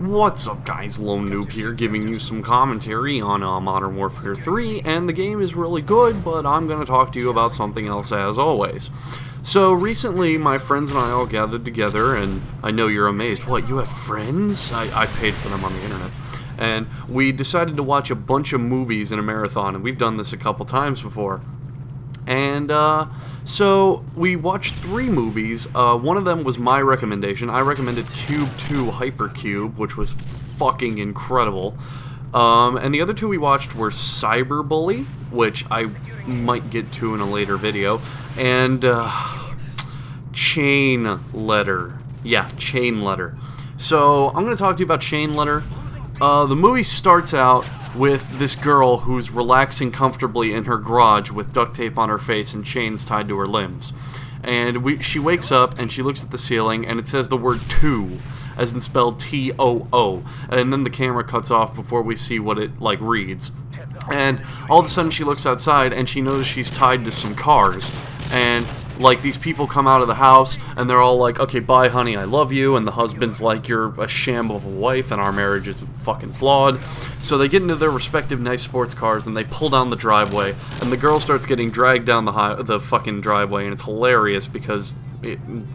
What's up, guys? Lone Noob here, giving you some commentary on Modern Warfare 3, and the game is really good, but I'm going to talk to you about something else as always. So, recently, my friends and I all gathered together, and I know you're amazed. What, you have friends? I paid for them on the internet. And we decided to watch a bunch of movies in a marathon, and we've done this a couple times before. And, so we watched 3 movies. One of them was my recommendation. I recommended Cube 2 Hypercube, which was fucking incredible. And the other 2 we watched were Cyberbully, which I might get to in a later video, and Chain Letter. Yeah, Chain Letter. So I'm going to talk to you about Chain Letter. The movie starts out with this girl who's relaxing comfortably in her garage with duct tape on her face and chains tied to her limbs. And she wakes up and she looks at the ceiling and it says the word "to," as in spelled T-O-O. And then the camera cuts off before we see what it, reads. And all of a sudden she looks outside and she notices she's tied to some cars. And these people come out of the house, and they're all like, okay, bye, honey, I love you, and the husband's like, you're a sham of a wife, and our marriage is fucking flawed. So they get into their respective nice sports cars, and they pull down the driveway, and the girl starts getting dragged down the fucking driveway, and it's hilarious because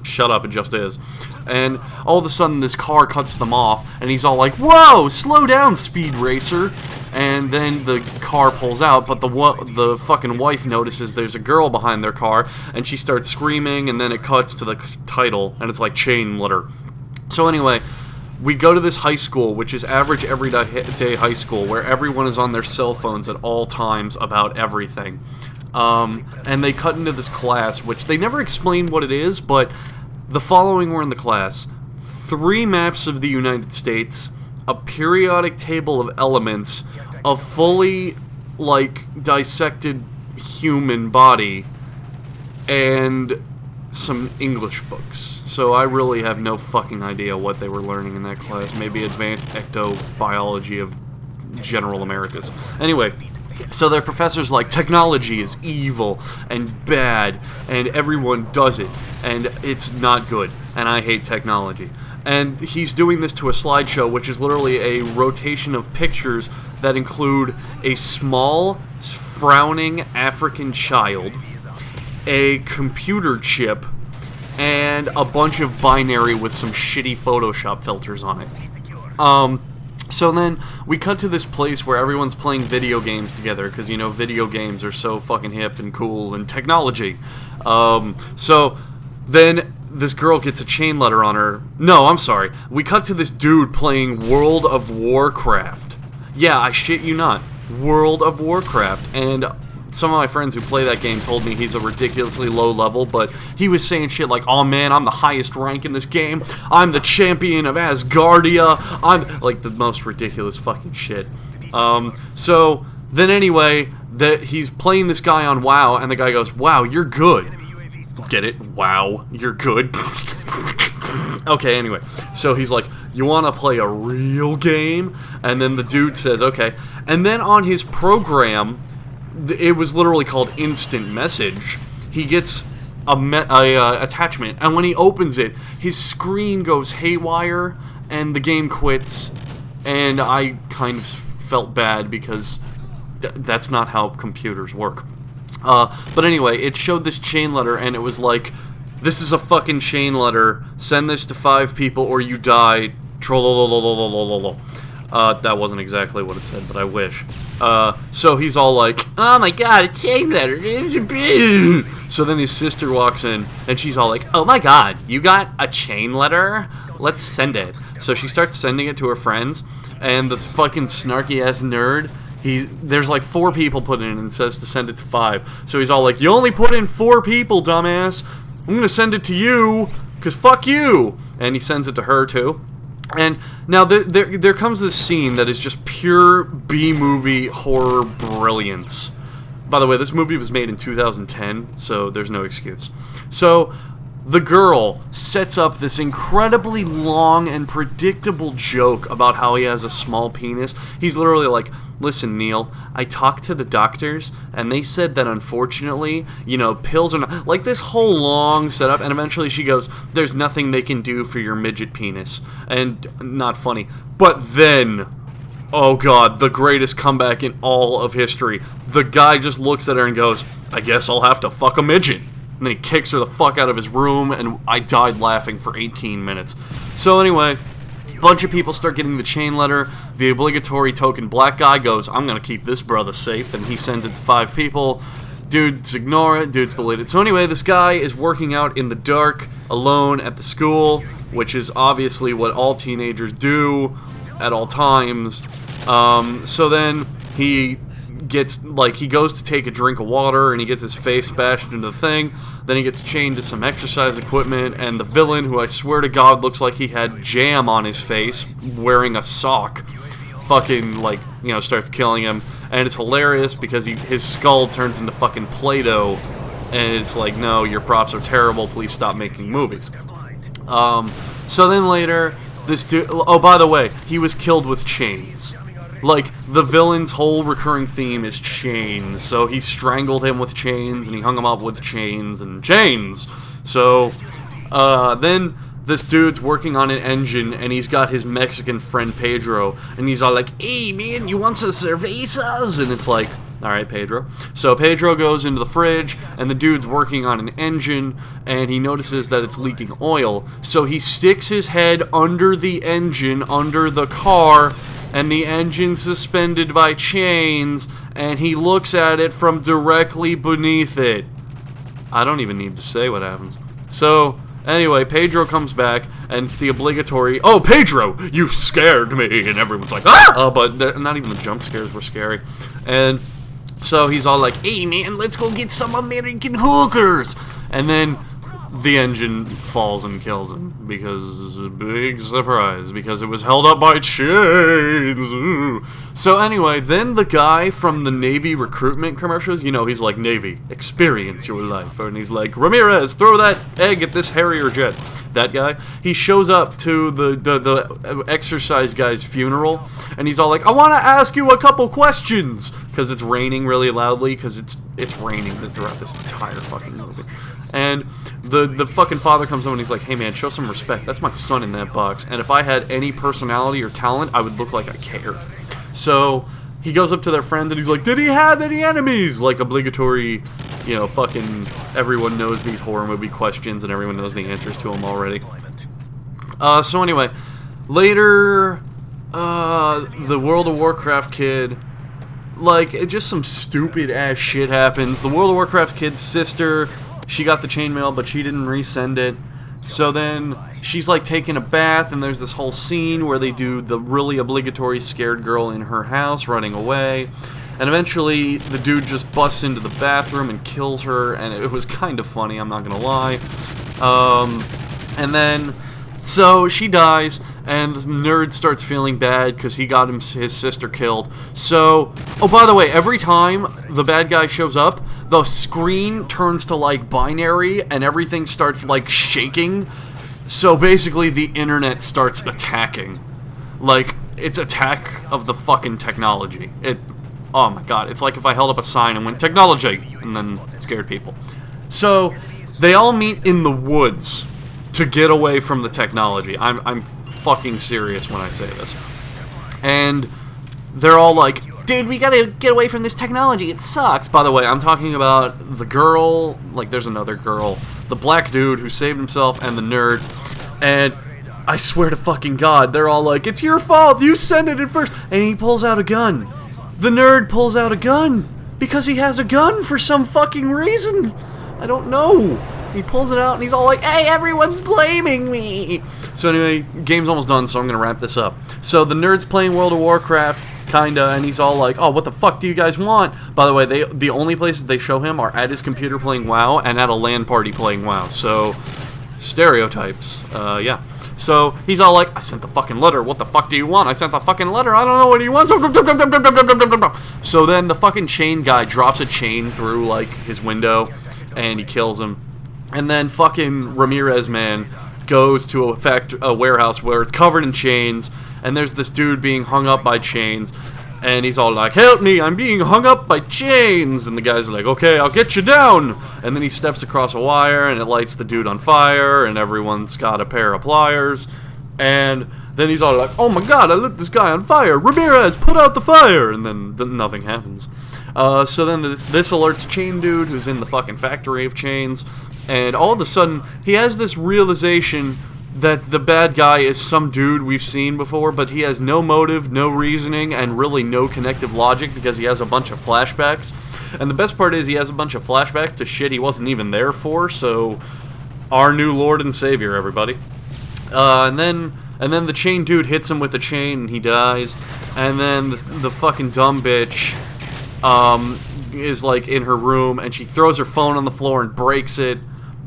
shut up, it just is. And all of a sudden, this car cuts them off, and he's all like, whoa, slow down, Speed Racer. And then the car pulls out, but the fucking wife notices there's a girl behind their car, and she starts screaming, and then it cuts to the title, and it's like Chain Letter. So anyway, we go to this high school, which is average everyday high school, where everyone is on their cell phones at all times about everything. And they cut into this class, which they never explain what it is, but the following were in the class: 3 maps of the United States, a periodic table of elements, a fully, dissected human body, and some English books. So I really have no fucking idea what they were learning in that class. Maybe advanced ectobiology of general Americas. Anyway, so their professor's like, technology is evil and bad, and everyone does it, and it's not good, and I hate technology. And he's doing this to a slideshow, which is literally a rotation of pictures that include a small, frowning African child, a computer chip, and a bunch of binary with some shitty Photoshop filters on it. So then we cut to this place where everyone's playing video games together, because, video games are so fucking hip and cool and technology. So then this girl gets a chain letter on her. No, I'm sorry. We cut to this dude playing World of Warcraft. Yeah, I shit you not. World of Warcraft. And some of my friends who play that game told me he's a ridiculously low level, but he was saying shit like, oh man, I'm the highest rank in this game. I'm the champion of Asgardia. I'm like the most ridiculous fucking shit. So then anyway, he's playing this guy on WoW, and the guy goes, wow, you're good. Get it? Wow, you're good. Okay, anyway, so he's like, you want to play a real game? And then the dude says, okay. And then on his program, it was literally called Instant Message, he gets a attachment, and when he opens it, his screen goes haywire, and the game quits, and I kind of felt bad, because that's not how computers work. But anyway, it showed this chain letter, and it was like, this is a fucking chain letter, send this to 5 people or you die, trollololololololol. That wasn't exactly what it said, but I wish. So he's all like, oh my god, a chain letter. So then his sister walks in, and she's all like, oh my god, you got a chain letter? Let's send it. So she starts sending it to her friends, and this fucking snarky-ass nerd, there's 4 people put in, and says to send it to 5. So he's all like, you only put in 4 people, dumbass. I'm gonna send it to you, because fuck you. And he sends it to her, too. And now there comes this scene that is just pure B-movie horror brilliance. By the way, this movie was made in 2010, so there's no excuse. So the girl sets up this incredibly long and predictable joke about how he has a small penis. He's literally like, listen, Neil, I talked to the doctors, and they said that unfortunately, you know, pills are not... Like, this whole long setup, and eventually she goes, there's nothing they can do for your midget penis. And, not funny. But then, oh god, the greatest comeback in all of history. The guy just looks at her and goes, I guess I'll have to fuck a midget. And then he kicks her the fuck out of his room, and I died laughing for 18 minutes. So anyway, a bunch of people start getting the chain letter. The obligatory token black guy goes, I'm gonna keep this brother safe, and he sends it to 5 people. Dudes ignore it, dudes delete it. So anyway, this guy is working out in the dark, alone at the school, which is obviously what all teenagers do at all times. So then he gets, like, he goes to take a drink of water, and he gets his face bashed into the thing. Then he gets chained to some exercise equipment, and the villain, who I swear to God looks like he had jam on his face, wearing a sock, fucking, like, you know, starts killing him. And it's hilarious because his skull turns into fucking Play-Doh, and it's like, no, your props are terrible, please stop making movies. So then later, this dude, oh, by the way, he was killed with chains. Like, the villain's whole recurring theme is chains, so he strangled him with chains, and he hung him up with chains, and chains! So, then this dude's working on an engine, and he's got his Mexican friend Pedro, and he's all like, hey man, you want some cervezas? And it's like, alright Pedro. So Pedro goes into the fridge, and the dude's working on an engine, and he notices that it's leaking oil, so he sticks his head under the engine, under the car, and the engine's suspended by chains, and he looks at it from directly beneath it. I don't even need to say what happens. So, anyway, Pedro comes back, and it's the obligatory, oh, Pedro, you scared me, and everyone's like, ah! Oh, but not even the jump scares were scary. And so he's all like, hey man, let's go get some American hookers! And then the engine falls and kills him, because, big surprise, because it was held up by chains. Ooh. So anyway, then the guy from the Navy recruitment commercials, you know, he's like, Navy, experience your life, and he's like, Ramirez, throw that egg at this Harrier jet. That guy, he shows up to the exercise guy's funeral, and he's all like, I want to ask you a couple questions, because it's raining really loudly, because it's raining throughout this entire fucking movie. And the fucking father comes home and he's like, hey man, show some respect. That's my son in that box. And if I had any personality or talent, I would look like I cared. So he goes up to their friends and he's like, did he have any enemies? Like obligatory, you know, fucking everyone knows these horror movie questions and everyone knows the answers to them already. So anyway, later, the World of Warcraft kid, like, just some stupid ass shit happens. The World of Warcraft kid's sister, she got the chainmail, but she didn't resend it. So then she's like taking a bath, and there's this whole scene where they do the really obligatory scared girl in her house running away. And eventually the dude just busts into the bathroom and kills her, and it was kind of funny, I'm not gonna lie. And then, so she dies, and the nerd starts feeling bad because he got his sister killed. So, oh, by the way, every time the bad guy shows up, the screen turns to, like, binary, and everything starts, like, shaking. So, basically, the internet starts attacking. Like, it's attack of the fucking technology. Oh my god, it's like if I held up a sign and went, technology, and then scared people. So, they all meet in the woods to get away from the technology. I'm fucking serious when I say this. And they're all like, dude, we gotta get away from this technology, it sucks. By the way, I'm talking about the girl, like there's another girl, the black dude who saved himself, and the nerd. And I swear to fucking God, they're all like, it's your fault, you sent it in first. And he pulls out a gun. The nerd pulls out a gun because he has a gun for some fucking reason. I don't know. He pulls it out and he's all like, hey, everyone's blaming me. So anyway, game's almost done, so I'm going to wrap this up. So the nerd's playing World of Warcraft, kinda, and he's all like, oh, what the fuck do you guys want? By the way, the only places they show him are at his computer playing WoW and at a LAN party playing WoW. So, stereotypes. Yeah. So, he's all like, I sent the fucking letter, what the fuck do you want? I sent the fucking letter, I don't know what he wants. So then the fucking chain guy drops a chain through, like, his window, and he kills him. And then fucking Ramirez man goes to a warehouse where it's covered in chains, and there's this dude being hung up by chains, and he's all like, "Help me, I'm being hung up by chains!" And the guy's like, "Okay, I'll get you down!" And then he steps across a wire, and it lights the dude on fire, and everyone's got a pair of pliers, and then he's all like, "Oh my god, I lit this guy on fire! Ramirez, put out the fire!" And then nothing happens. So then this alerts Chain Dude, who's in the fucking factory of chains, and all of a sudden, he has this realization that the bad guy is some dude we've seen before, but he has no motive, no reasoning, and really no connective logic because he has a bunch of flashbacks. And the best part is he has a bunch of flashbacks to shit he wasn't even there for, so our new Lord and Savior, everybody. And then the chain dude hits him with a chain and he dies. And then the fucking dumb bitch is like in her room and she throws her phone on the floor and breaks it.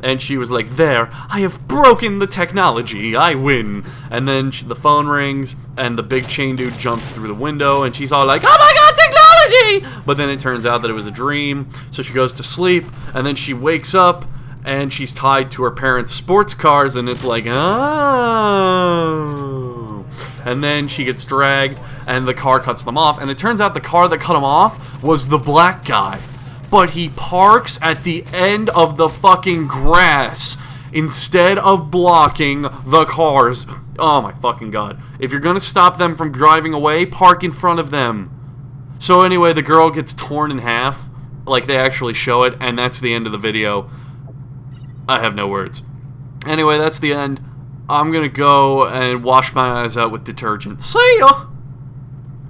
And she was like, "There, I have broken the technology, I win." And then the phone rings, and the big chain dude jumps through the window, and she's all like, "Oh my god, technology!" But then it turns out that it was a dream, so she goes to sleep, and then she wakes up, and she's tied to her parents' sports cars, and it's like, oh. And then she gets dragged, and the car cuts them off, and it turns out the car that cut him off was the black guy. But he parks at the end of the fucking grass instead of blocking the cars. Oh my fucking god. If you're gonna stop them from driving away, park in front of them. So anyway, the girl gets torn in half, like they actually show it, and that's the end of the video. I have no words. Anyway, that's the end. I'm gonna go and wash my eyes out with detergent. See ya!